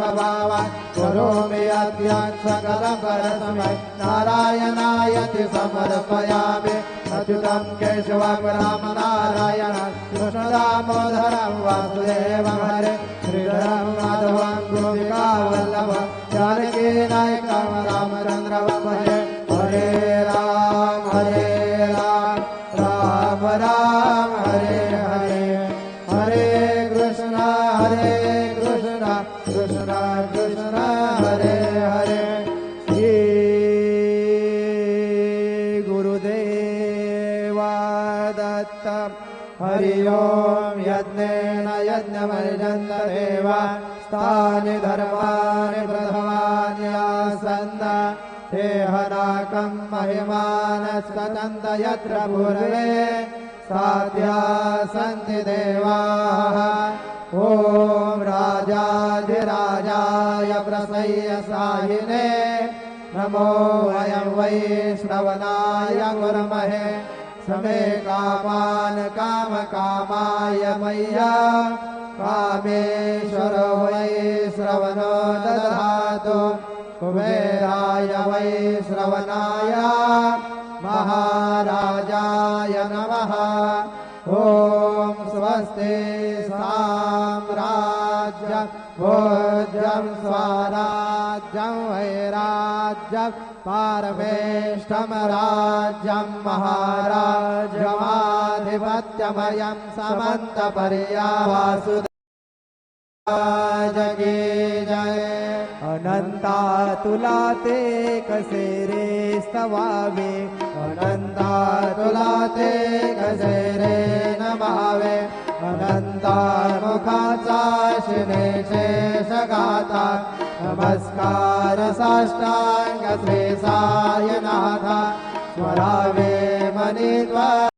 स्वभावा करोमि अद्यात् सकलपरस्मै नारायणायति समर्पयामि अच्युतं केशवं रामनारायण कृष्णदामोदरं वासुदेवं हरे श्रीधरं माधवं गोपिकावल्लभं जानकीनायकं रामचन्द्रं भजे हरे राम राम राम हरे हरे हरे कृष्ण कृष्ण कृष्ण हरे हरे श्री गुरुदेवा दत्त हरि ओम यज्ञेन यज्ञमर्जन्त देवा स्थानि धर्माणि प्रथमान्यासन्त देहनाकं महिमानस्ततन्त यत्र पूर्वे साध्या सन्ति देवाः ॐ राजाधिराजाय प्रसह्य साहिने नमो वयं वै श्रवणाय कुर्महे समे कामान् कामकामाय मय्या कामेश्वर वै श्रवणो ददातु कुबेराय वै श्रवणाय महाराजाय नमः ॐ स्वस्ति साम्राज्यं भोज्यं स्वराज्यं वैराज्यं पारमेष्ठं राज्यं महाराजमाधिपत्यमयं समन्तपर्यावासुदेव जगे जय अनंता तुला ते कसे रे स्तवावे अनंता तुला ते कसे रे नमावे अनंता मुखाचा शिने शेषगाथा नमस्कार साष्टांग श्री सायनाथा स्वरावे मनित्वा